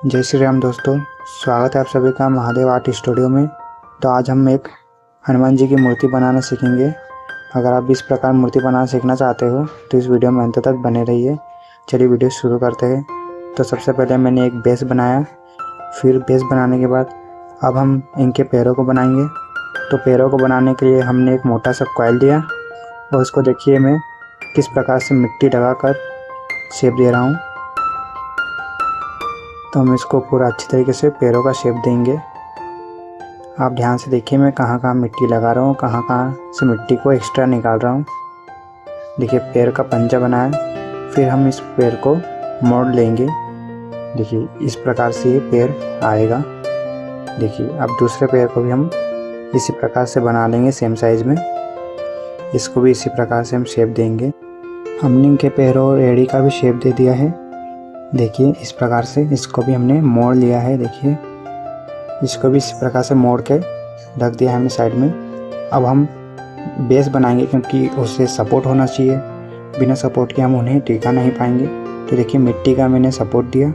जय श्री राम दोस्तों, स्वागत है आप सभी का महादेव आर्ट स्टूडियो में। तो आज हम एक हनुमान जी की मूर्ति बनाना सीखेंगे। अगर आप इस प्रकार मूर्ति बनाना सीखना चाहते हो तो इस वीडियो में अंत तक बने रहिए। चलिए वीडियो शुरू करते हैं। तो सबसे पहले मैंने एक बेस बनाया, फिर बेस बनाने के बाद अब हम इनके पैरों को बनाएंगे। तो पैरों को बनाने के लिए हमने एक मोटा सा कॉइल दिया और उसको देखिए मैं किस प्रकार से मिट्टी लगाकर शेप दे रहा हूँ। तो हम इसको पूरा अच्छी तरीके से पैरों का शेप देंगे। आप ध्यान से देखिए मैं कहाँ कहाँ मिट्टी लगा रहा हूँ, कहाँ कहाँ से मिट्टी को एक्स्ट्रा निकाल रहा हूँ। देखिए पैर का पंजा बनाया, फिर हम इस पैर को मोड़ लेंगे। देखिए इस प्रकार से ये पैर आएगा। देखिए अब दूसरे पैर को भी हम इसी प्रकार से बना लेंगे सेम साइज़ में। इसको भी इसी प्रकार से हम शेप देंगे। हमने इनके पैरों और एड़ी का भी शेप दे दिया है। देखिए इस प्रकार से इसको भी हमने मोड़ लिया है। देखिए इसको भी इस प्रकार से मोड़ के रख दिया है हमने साइड में। अब हम बेस बनाएंगे क्योंकि उससे सपोर्ट होना चाहिए। बिना सपोर्ट के हम उन्हें टिका नहीं पाएंगे। तो देखिए मिट्टी का मैंने सपोर्ट दिया,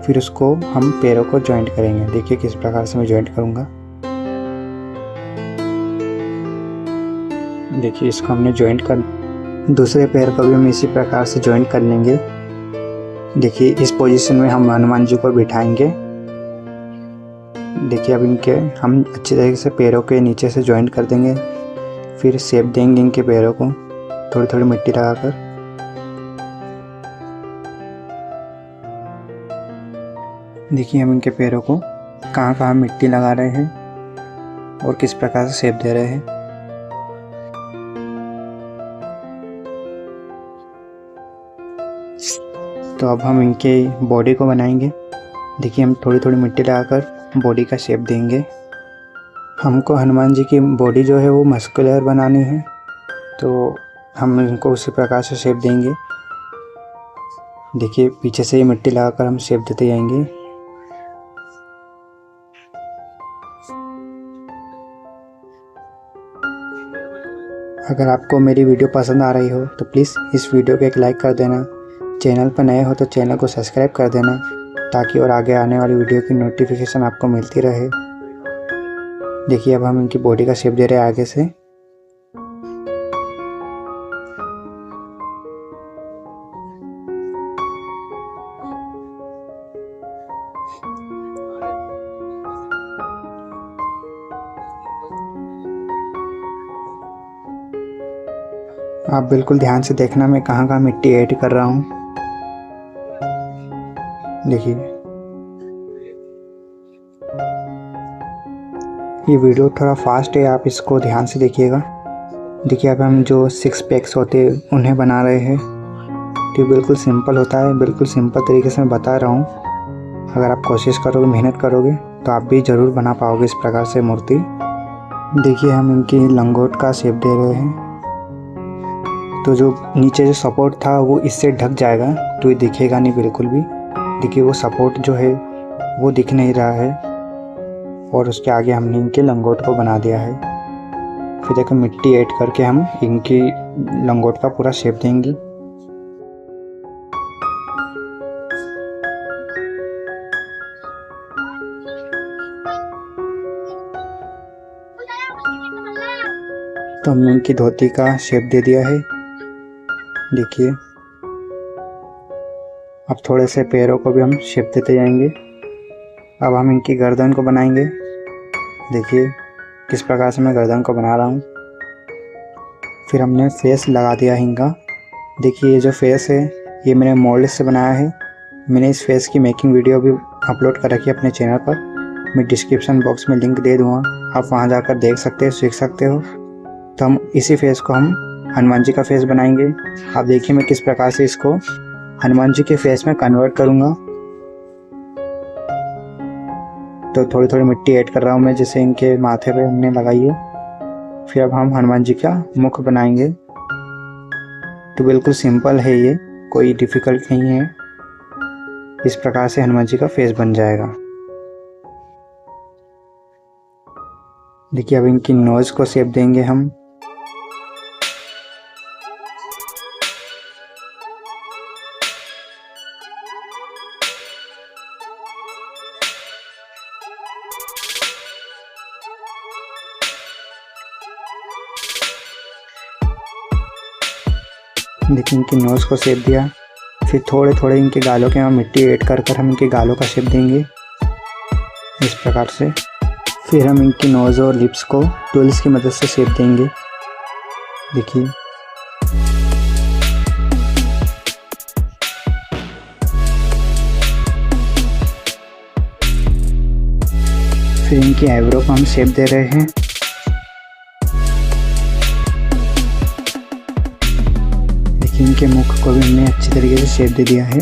फिर उसको हम पैरों को जॉइंट करेंगे। देखिए किस प्रकार से मैं जॉइंट करूँगा। देखिए इसको हमने जॉइंट कर, दूसरे पैर को भी हम इसी प्रकार से जॉइंट कर लेंगे। देखिए इस पोजीशन में हम हनुमान जी को बिठाएंगे। देखिए अब इनके हम अच्छी तरीके से पैरों के नीचे से जॉइंट कर देंगे, फिर शेप देंगे इनके पैरों को थोड़ी थोड़ी मिट्टी लगाकर। देखिए हम इनके पैरों को कहाँ कहाँ मिट्टी लगा रहे हैं और किस प्रकार से शेप दे रहे हैं। तो अब हम इनके बॉडी को बनाएंगे। देखिए हम थोड़ी थोड़ी मिट्टी लगाकर बॉडी का शेप देंगे। हमको हनुमान जी की बॉडी जो है वो मस्कुलर बनानी है, तो हम इनको उसी प्रकार से शेप देंगे। देखिए पीछे से ही मिट्टी लगाकर हम शेप देते जाएंगे। अगर आपको मेरी वीडियो पसंद आ रही हो तो प्लीज़ इस वीडियो को एक लाइक कर देना। चैनल पर नए हो तो चैनल को सब्सक्राइब कर देना ताकि और आगे आने वाली वीडियो की नोटिफिकेशन आपको मिलती रहे। देखिए अब हम इनकी बॉडी का शेप दे रहे हैं आगे से। आप बिल्कुल ध्यान से देखना मैं कहाँ कहाँ मिट्टी ऐड कर रहा हूँ। देखिए ये वीडियो थोड़ा फास्ट है, आप इसको ध्यान से देखिएगा। देखिए अब हम जो 6 पैक्स होते हैं उन्हें बना रहे हैं। तो बिल्कुल सिंपल होता है, बिल्कुल सिंपल तरीके से मैं बता रहा हूँ। अगर आप कोशिश करोगे, मेहनत करोगे तो आप भी ज़रूर बना पाओगे इस प्रकार से मूर्ति। देखिए हम इनकी लंगोट का शेप दे रहे हैं। तो जो नीचे जो सपोर्ट था वो इससे ढक जाएगा, तो ये दिखेगा नहीं बिल्कुल भी। देखिए वो सपोर्ट जो है वो दिख नहीं रहा है और उसके आगे हमने इनके लंगोट को बना दिया है। फिर देखो मिट्टी ऐड करके हम इनकी लंगोट का पूरा शेप देंगे। तो हमने इनकी धोती का शेप दे दिया है। देखिए अब थोड़े से पैरों को भी हम शेप देते जाएंगे। अब हम इनकी गर्दन को बनाएंगे। देखिए किस प्रकार से मैं गर्दन को बना रहा हूँ। फिर हमने फेस लगा दिया है इनका। देखिए ये जो फेस है ये मैंने मोल्ड से बनाया है। मैंने इस फेस की मेकिंग वीडियो भी अपलोड कर रखी है अपने चैनल पर। मैं डिस्क्रिप्शन बॉक्स में लिंक दे दूँगा, आप वहाँ जाकर देख सकते हो, सीख सकते हो। तो हम इसी फेस को हम हनुमान जी का फेस बनाएंगे। आप देखिए मैं किस प्रकार से इसको हनुमान जी के फेस में कन्वर्ट करूँगा। तो थोड़ी थोड़ी मिट्टी ऐड कर रहा हूँ मैं, जिसे इनके माथे पे हमने लगाई है। फिर अब हम हनुमान जी का मुख बनाएंगे। तो बिल्कुल सिंपल है ये, कोई डिफ़िकल्ट नहीं है। इस प्रकार से हनुमान जी का फेस बन जाएगा। देखिए अब इनकी नोज़ को शेप देंगे हम। देखिए इनकी नोज़ को शेप दिया, फिर थोड़े थोड़े इनके गालों के हम मिट्टी ऐड कर कर हम इनके गालों का शेप देंगे इस प्रकार से। फिर हम इनकी नोज़ और लिप्स को टूल्स की मदद से शेप देंगे। देखिए फिर इनकी आईब्रो को हम शेप दे रहे हैं। देखिए इनके मुख को भी हमने अच्छी तरीके से शेप दे दिया है।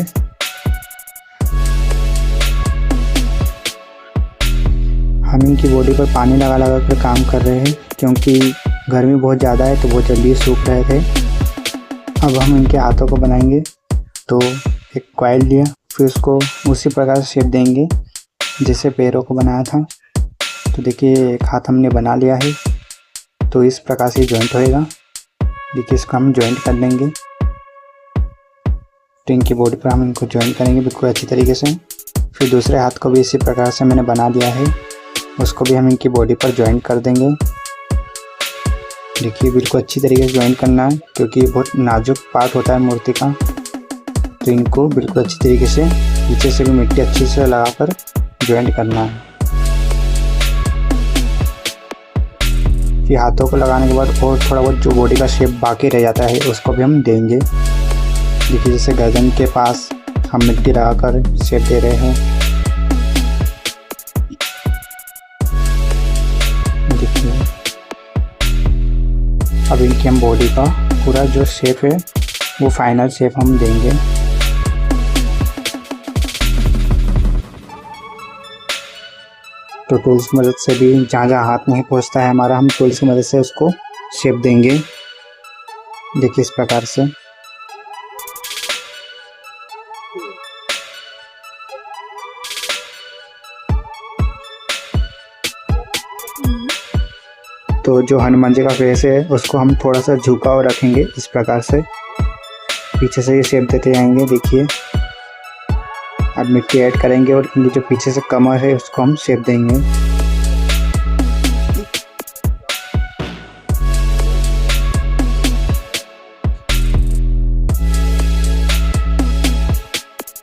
हम इनकी बॉडी पर पानी लगा लगा कर काम कर रहे हैं क्योंकि गर्मी बहुत ज़्यादा है तो बहुत जल्दी सूख रहे थे। अब हम इनके हाथों को बनाएंगे, तो एक कॉइल लिया, फिर उसको उसी प्रकार से शेप देंगे जैसे पैरों को बनाया था। तो देखिए एक हाथ हमने बना लिया है, तो इस प्रकार से जॉइंट होएगा। देखिए इसको हम जॉइंट कर लेंगे, तो इनकी बॉडी पर हम इनको जॉइंट करेंगे बिल्कुल अच्छी तरीके से। फिर दूसरे हाथ को भी इसी प्रकार से मैंने बना दिया है, उसको भी हम इनकी बॉडी पर जॉइंट कर देंगे। देखिए बिल्कुल अच्छी तरीके से जॉइंट करना है क्योंकि बहुत नाजुक पार्ट होता है मूर्ति का, तो इनको बिल्कुल अच्छी तरीके से पीछे से भी मिट्टी अच्छी से लगाकर जॉइंट करना है। फिर हाथों को लगाने के बाद और थोड़ा बहुत जो बॉडी का शेप बाकी रह जाता है उसको भी हम देंगे। देखिए जैसे गर्दन के पास हम मिट्टी लगाकर शेप दे रहे हैं। देखिए अब इनकी हम बॉडी का पूरा जो शेप है वो फाइनल शेप हम देंगे। तो टूल्स की मदद से भी जहाँ जहाँ हाथ नहीं पहुँचता है हमारा, हम टूल्स की मदद से उसको शेप देंगे। देखिए इस प्रकार से। तो जो हनुमान जी का फेस है उसको हम थोड़ा सा झुका हुआ रखेंगे इस प्रकार से, पीछे से ये शेप देते जाएंगे। देखिए अब मिट्टी ऐड करेंगे और इनकी जो पीछे से कमर है उसको हम शेप देंगे।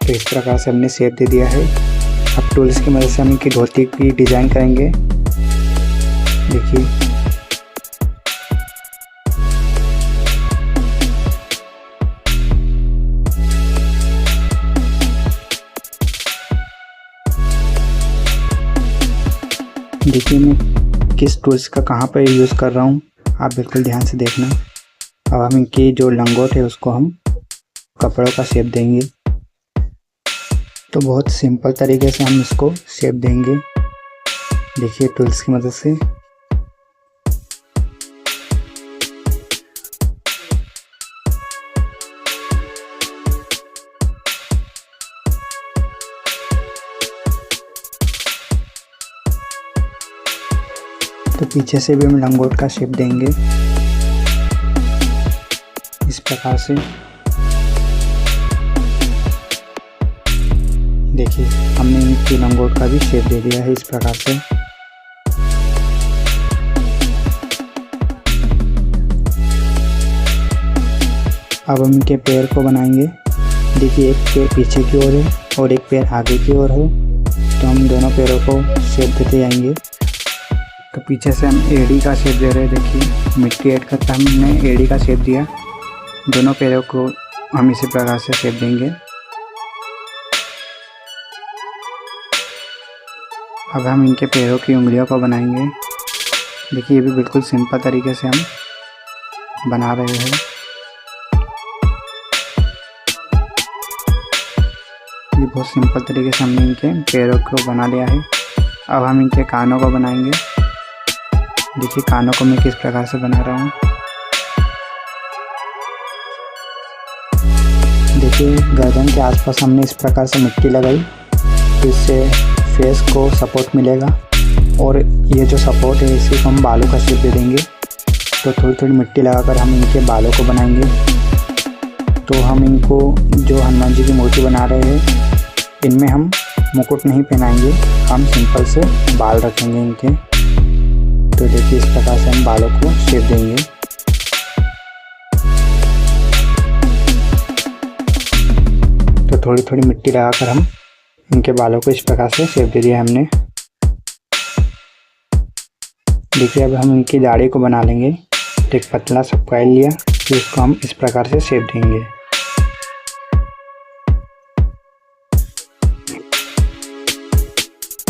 तो इस प्रकार से हमने शेप दे दिया है। अब टूल्स की मदद से हम इनकी धोती की डिज़ाइन करेंगे। देखिए देखिए मैं किस टूल्स का कहाँ पर यूज़ कर रहा हूँ, आप बिल्कुल ध्यान से देखना। अब हम इनकी जो लंगोट है उसको हम कपड़ों का शेप देंगे। तो बहुत सिंपल तरीके से हम इसको शेप देंगे। देखिए टूल्स की मदद से। तो पीछे से भी हम लंगोट का शेप देंगे इस प्रकार से। देखिए हमने इनकी लंगोट का भी शेप दे दिया है इस प्रकार से। अब हम इनके पैर को बनाएंगे। देखिए एक पैर पीछे की ओर है और एक पैर आगे की ओर है, तो हम दोनों पैरों को शेप देते जाएंगे। तो पीछे से हम एड़ी का शेप दे रहे हैं। देखिए मिट्टी ऐड करके हमने एड़ी का शेप दिया। दोनों पैरों को हम इसी प्रकार से शेप देंगे। अब हम इनके पैरों की उंगलियों को बनाएंगे। देखिए ये भी बिल्कुल सिंपल तरीके से हम बना रहे हैं। ये बहुत सिंपल तरीके से हमने इनके पैरों को बना लिया है। अब हम इनके कानों को बनाएंगे। देखिए कानों को मैं किस प्रकार से बना रहा हूँ। देखिए गर्दन के आसपास हमने इस प्रकार से मिट्टी लगाई, तो इससे फेस को सपोर्ट मिलेगा। और ये जो सपोर्ट है इसी को हम बालों का शेप दे देंगे। तो थोड़ी थोड़ी मिट्टी लगाकर हम इनके बालों को बनाएंगे। तो हम इनको जो हनुमान जी की मूर्ति बना रहे हैं इनमें हम मुकुट नहीं पहनाएंगे, हम सिंपल से बाल रखेंगे इनके। तो देखिए इस प्रकार से हम बालों को शेप देंगे। पर थोड़ी थोड़ी मिट्टी लगाकर हम इनके बालों को इस प्रकार से शेप दे दिया हमने। देखिए अब हम इनकी दाढ़ी को बना लेंगे। तो एक पतला सा कॉइल लिया, फिर इसको हम इस प्रकार से शेप देंगे।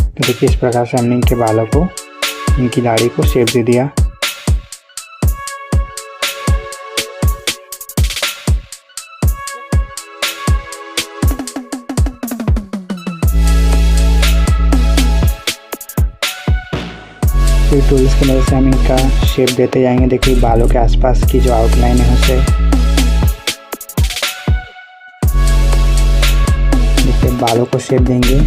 तो देखिए इस प्रकार से हमने इनके बालों को, इनकी दाढ़ी को शेप दे दिया। फिर टूल्स की मदद से हम इनका शेप देते जाएंगे। देखिए बालों के आसपास की जो आउटलाइन है उसे देखिए बालों को शेप देंगे।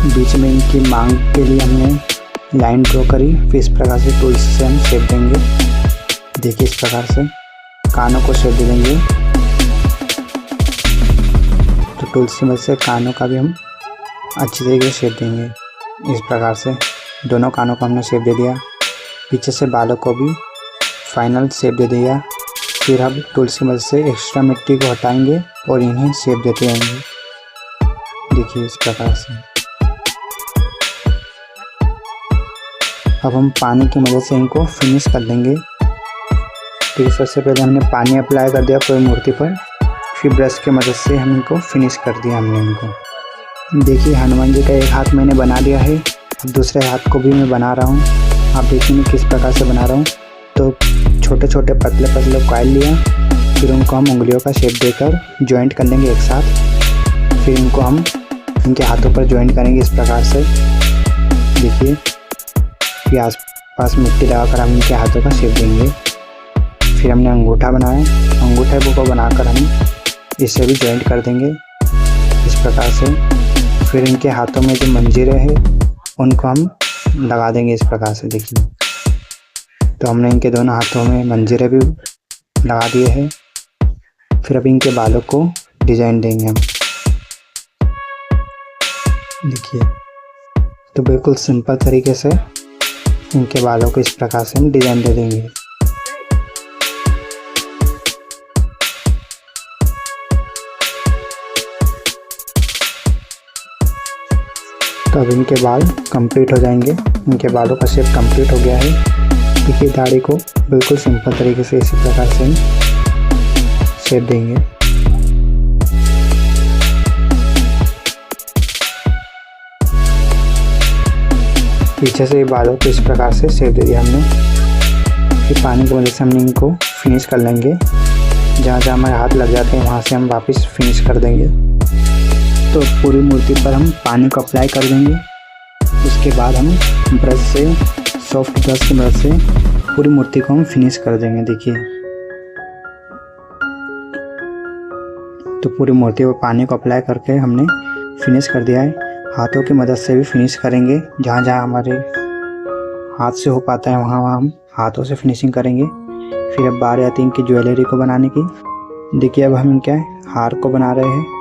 बीच में इनकी मांग के लिए हमने लाइन ड्रॉ करी, फिर इस प्रकार से टूल्स से हम शेप देंगे। देखिए इस प्रकार से कानों को शेप दे देंगे। तो टूल्स की मदद से कानों का भी हम अच्छी तरीके से शेप देंगे। इस प्रकार से दोनों कानों को हमने शेप दे दिया। पीछे से बालों को भी फाइनल शेप दे दिया। फिर हम टूल्स की मदद से एक्स्ट्रा मिट्टी को हटाएंगे और इन्हें शेप देते रहेंगे। देखिए इस प्रकार से। अब हम पानी की मदद से इनको फिनिश कर लेंगे। तो सबसे पहले हमने पानी अप्लाई कर दिया कोई मूर्ति पर, फिर ब्रश की मदद से हम इनको फिनिश कर दिया हमने इनको। देखिए हनुमान जी का एक हाथ मैंने बना लिया है, अब दूसरे हाथ को भी मैं बना रहा हूँ। आप देखिए मैं किस प्रकार से बना रहा हूँ। तो छोटे छोटे पतले पतले कॉइल लिया, फिर उनको हम उंगलियों का शेप देकर जॉइंट कर लेंगे एक साथ। फिर इनको हम इनके हाथों पर जॉइंट करेंगे इस प्रकार से। देखिए फिर आस पास मिट्टी लगाकर हम इनके हाथों का शेप देंगे। फिर हमने अंगूठा बनाया, अंगूठे को बनाकर हम इसे भी जॉइंट कर देंगे इस प्रकार से। फिर इनके हाथों में जो मंजीरे हैं उनको हम लगा देंगे इस प्रकार से। देखिए तो हमने इनके दोनों हाथों में मंजीरे भी लगा दिए हैं। फिर अब इनके बालों को डिजाइन देंगे हम। देखिए तो बिल्कुल सिंपल तरीके से इनके बालों को इस प्रकार से हम डिजाइन दे देंगे। तो अब इनके बाल कंप्लीट हो जाएंगे। इनके बालों का शेप कंप्लीट हो गया है। देखिए दाढ़ी को बिल्कुल सिंपल तरीके से इसी प्रकार से हम शेप देंगे। पीछे से बालों को इस प्रकार से शेप दे दिया हमने। फिर पानी की मदद से हमने इनको फिनिश कर लेंगे। जहाँ जहाँ हमारे हाथ लग जाते हैं वहाँ से हम वापस फिनिश कर देंगे। तो पूरी मूर्ति पर हम पानी को अप्लाई कर देंगे। उसके बाद हम ब्रश से, सॉफ्ट ब्रश की मदद से पूरी मूर्ति को हम फिनिश कर देंगे। देखिए तो पूरी मूर्ति पर पानी को अप्लाई करके हमने फिनिश कर दिया है। हाथों की मदद से भी फिनिश करेंगे। जहाँ जहाँ हमारे हाथ से हो पाता है वहाँ वहाँ हम हाथों से फिनिशिंग करेंगे। फिर अब बारी आती है इनकी ज्वेलरी को बनाने की। देखिए अब हम क्या हार को बना रहे हैं।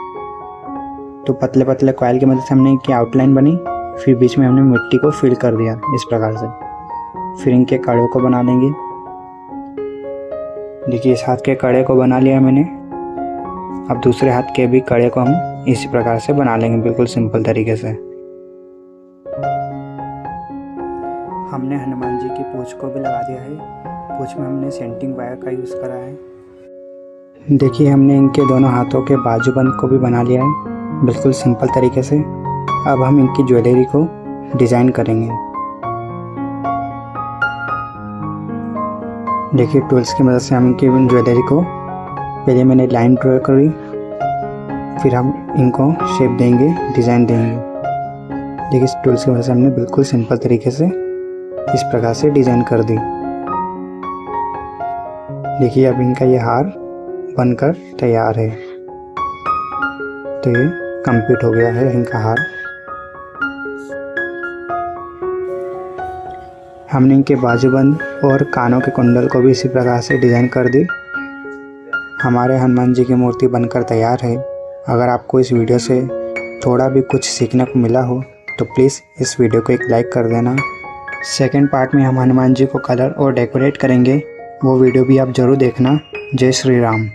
तो पतले पतले कॉइल की मदद से हमने इनकी आउटलाइन बनी, फिर बीच में हमने मिट्टी को फिल कर दिया इस प्रकार से। फिर इनके कड़ों को बना लेंगे। देखिए इस हाथ के कड़े को बना लिया मैंने। अब दूसरे हाथ के भी कड़े को हम इसी प्रकार से बना लेंगे बिल्कुल सिंपल तरीके से। हमने हनुमान जी की पूंछ को भी लगा दिया है। पूंछ में हमने सेंटिंग वायर का यूज़ करा है। देखिए हमने इनके दोनों हाथों के बाजूबंद को भी बना लिया है बिल्कुल सिंपल तरीके से। अब हम इनकी ज्वेलरी को डिज़ाइन करेंगे। देखिए टूल्स की मदद से हम इनकी ज्वेलरी को, पहले मैंने लाइन ड्रॉ करी, फिर हम इनको शेप देंगे, डिज़ाइन देंगे। देखिए इस टूल्स की मदद से हमने बिल्कुल सिंपल तरीके से इस प्रकार से डिज़ाइन कर दी। देखिए अब इनका ये हार बनकर तैयार है। तो ये कंप्लीट हो गया है इनका हार। हमने इनके बाजूबंद और कानों के कुंडल को भी इसी प्रकार से डिज़ाइन कर दी। हमारे हनुमान जी की मूर्ति बनकर तैयार है। अगर आपको इस वीडियो से थोड़ा भी कुछ सीखने को मिला हो तो प्लीज़ इस वीडियो को एक लाइक कर देना। सेकंड पार्ट में हम हनुमान जी को कलर और डेकोरेट करेंगे, वो वीडियो भी आप ज़रूर देखना। जय श्री राम।